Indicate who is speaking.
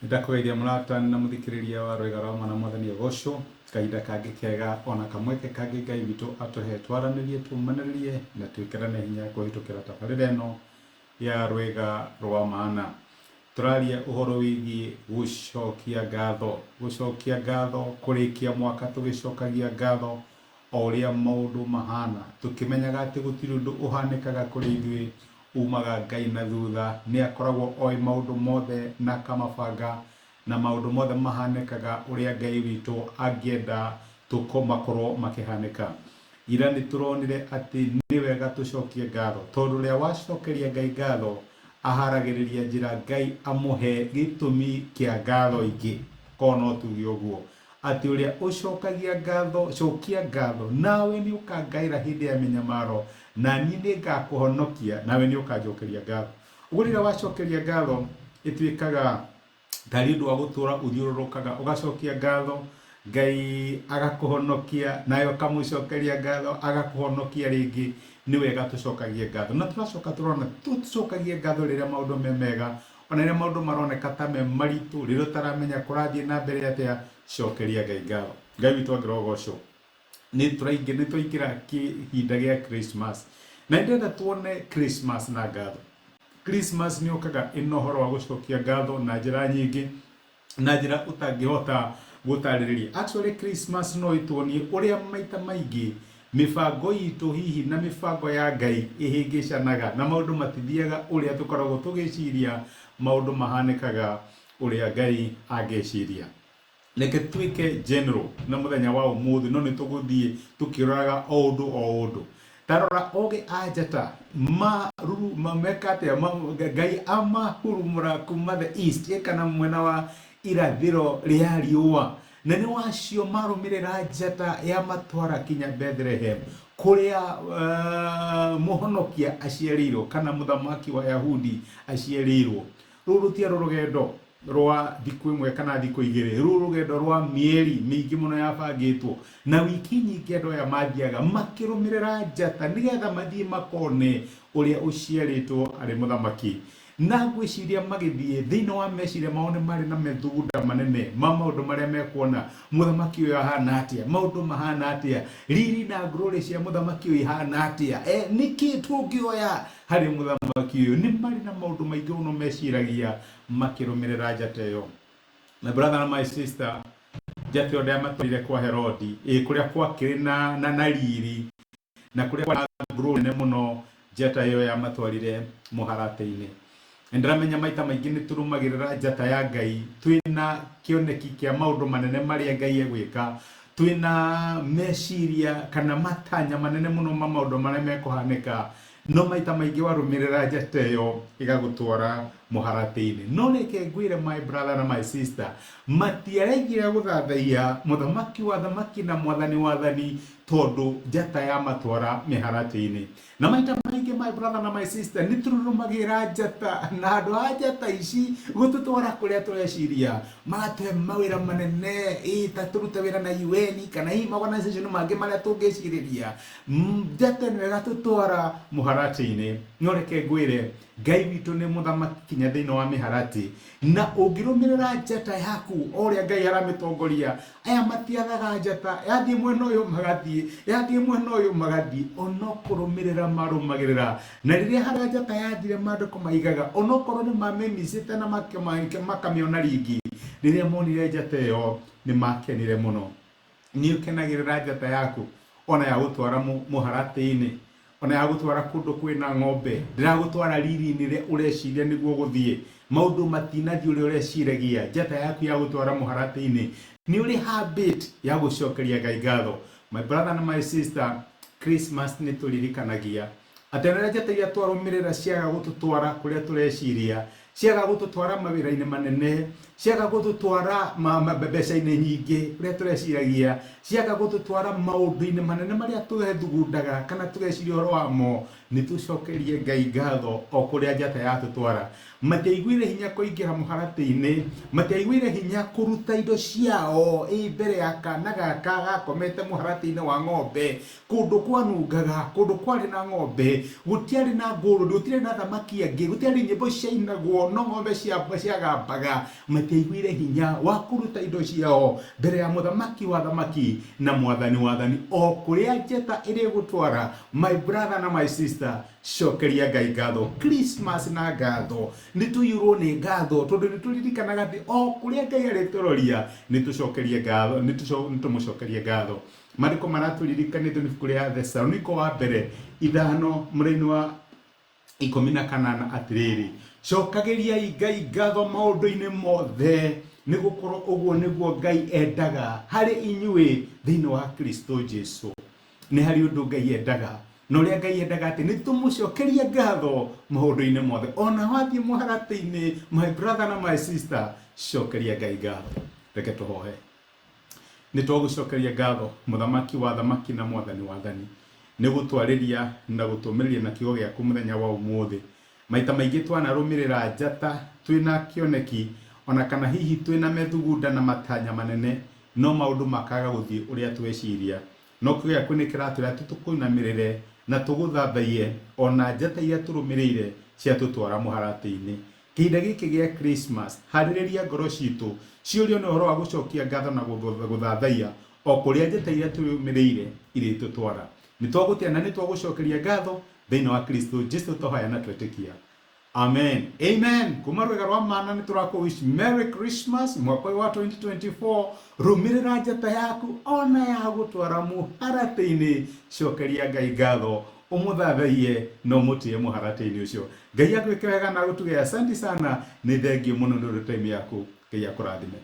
Speaker 1: Ndakugeithia murata na muthikiriria wa Rwega rwa Mwana Mwathani Gosho kahinda kangi kega ona kamweke kangi Ngai witu atuhe twaranirie tumaniririe na twikirane hinya kuhitukira tabarira ino ya Rwega rwa Mana. Turaria uhoro wigie gucokia ngatho kurikia mwaka tugicokagia ngatho o uria maundu mahana tukimenyaga ati gutiri undu uhanikaga kuri ithui umaga Ngai na thutha ni akoragwo oi maundu mothe na kamabanga na maundu mothe mahanikaga uria Ngai witu angienda tukomakorwo makihanika. Ira ni turonire ati ni wega tucokie ngatho tondu ria wacokeria Ngai ngatho aharagiriria njira Ngai amuhe gitumi kia ngatho ingi kono tugi uguo ati uria ucokagia ngatho cokia ngatho nawe ni ukangaira hindi ya minyamaro na ni ngakuhonokia nawe ni ukanjokeria ngatho. Uguo rira wacokeria ngatho itwikaga tari ndu wa gutura uthiururukaga ugacokia ngatho Ngai agakuhonokia nayo kamucokeria ngatho agakuhonokia ringi. Ni wega tucokagie ngatho na turacoka turona tucokagie ngatho riria maundu memega ona riria maundu maroneka ta me maritu riria taramenya kurathie na mbere atia cokeria Ngai ngatho. Ngai witu angirogocwo ni twaikira kihinda gia Christmas na ndenda tuone Christmas na ngatho. Christmas ni okaga ino horo wa gucokia ngatho na njira nyingi na njira utangihota gutaririria. Actually Christmas no ituonie uria maita maingi mifango itu hihi na mifango ya Ngai ihingicanaga na maundu matithiaga uria tukoragwo tugiciria maundu mahanikaga uria Ngai angiciria. Leke twike general na muthenya wa umuthi no nituguthie tukiroraga o undu tarora oge ajata maruru mamekate Ngai amahurumura kuma the east ekana mwena wa irathiro ria riua na ni wacio marumirira njata ya matwara kinya Bethlehem kuria muhonokia aciarirwo kana muthamaki wa Yahudi aciarirwo. Ruru tia rugendo rwa thiku imwe kana thiku igiri, ruru rugendo rwa mieri mingi muno yabangitwo na wiki nyingi andu aya mathiaga makirumirira njata nigetha mathie makone uria uciaritwo ari muthamaki. Na gwiciria magithie thiini wa meciria maone mari na methugunda manene maundu maria mekuona muthamaki uyu ahana atia, maundu mahana atia, riri na glory cia muthamaki uyu ihana atia, niki tungioya hari muthamaki uyu. Ni mari na maundu maingi uno meciragia makirumirira njata iyo. My brother and my sister, njata iyo matwire kwa Herodi kuria kwa kiri na riri na kuria kwa glory ne muno njata iyo ya matwarire muharate-ini. Ndramenya maita maingi ni turumagirira njata ya Ngai twina kioneki kia maundu manene maria Ngai egwika, twina meciria kana matanya manene muno ma maundu maria mekuhanika, no maita maingi warumirira njata iyo igagutwara muharate-ini. No reke ngwire my brother na my sister, matiaregire guthathaia muthamaki wa thamaki na mwathani wathani tondu njata ya matwara miharate-ini. Na maita maingi my brother na my sister ni tururumagira njata na andu a njata ici gututwara kuria tureciria matwe mawira manene turute wira na UN kana organization mangi maria tungiciriria. Njata ni wega tutwara muharate-ini. No reke ngwire Ngai witu ni muthamaki kinya thiini wa miharati na ungirumirira njata yaku uria Ngai aramitongoria. Aya matiathaga njata yathie mwena uyu magathie, yathie mwena uyu magathie, onokurumirira marumagirira. Na riria haria njata yathire manduko maigaga onokorwo ni mamemicite na makamiona ringi, riria monire njata iyo ni makenire muno. Ni ukenagirira njata yaku ona ya gutwara muharate-ini, ona ya gutwara kundu kwina ng'ombe, ndiragutwara riri-ini ria ureciria niguo guthie maundu matinathie uria ureciragia. Njata yaku ya gutwara muharate-ini ni uri habit ya gucokeria Ngai ngatho. My brother and my sister, Christmas ni turirikanagia atenera njata iria twarumirira ciaga gututwara kuria tureciria, ciaga gututwara mawira-ini manene, ciaga gututwara mbeca-ini nyingi kuria tureciragia, ciaga gututwara maundu-ini manene maria twethugundaga kana tugeciria horo wamo, nitucokerie Ngai ngatho o kuria njata yatutwara. Matiaiguire hinya kuingira muharati-ini, matiaiguire hinya kuruta indo ciao mbere ya kana gaka gakomete muharati-ini wa ng'ombe, kundu kwanungaga, kundu kwari na ng'ombe, gutiari na nguru, gutiari na thamaki angi, gutiari nyimbo ciainagwo no ng'ombe ciagambaga. Matiaiguire hinya wa kuruta indo ciao mbere ya muthamaki wa thamaki na mwathani wathani o kuria njata iri gutwara. My brother na my sister, cokeria Ngai ngatho. Christmas na ngatho, nituyurwo ni ngatho tondu nituririkanaga ati o kuria Ngai arituroria nitucokerie ngatho, nitumucokerie ngatho. Mariko maraturiриkanithio ni ibuku ria Thesaloniko wa mbere 5 mũraini wa 18 atiriri, cokagiriai Ngai ngatho maundu-ini mothe, ni gukorwo uguo niguo Ngai endaga hari inyui thiini wa Kristo Jesu. Ni hari undu Ngai endaga, no ria Ngai endaga ati nitumucokerie ngatho maundu-ini mothe. Ona wathie muharati-ini, my brother na my sister, cokeria Ngai ngatho. Reke tuhoe. Nitwagucokeria ngatho muthamaki wa thamaki na mwathani wathani ni gutwariria na gutumiriria na kiugo giaku muthenya wa umuthi. Maita maingi twanarumirira njata twina kioneki, ona kana hihi twina methugunda na matanya manene, no maundu makaga guthie uria tweciria. No kiugo giaku ni kiratwira tutukuinamirire na tuguthathaie ona njata iria turumirire cia tutwara muharati-ini. Kihinda giki gia Christmas, haririria ngoro citu ciurio ni uhoro wa gucokia ngatho na guthathaia o kuria njata iria turumirire iri tutwara. Nitwagutia na nitwagucokeria ngatho thiini wa Kristo Jesu tohaya na twetikia. Amen. Amen. Kuma rwega rwa mana niturako wish Merry Christmas mwaka wa 2024. Rumirira njata yaku ona ya gutwara muharati-ini, cokeria Ngai ngatho, umuthathaie no mutie muharati-ini ucio. Ngai akwike wega na gutuge. Asante sana, ni thengiũ muno ni time yaku. Ngai akurathime.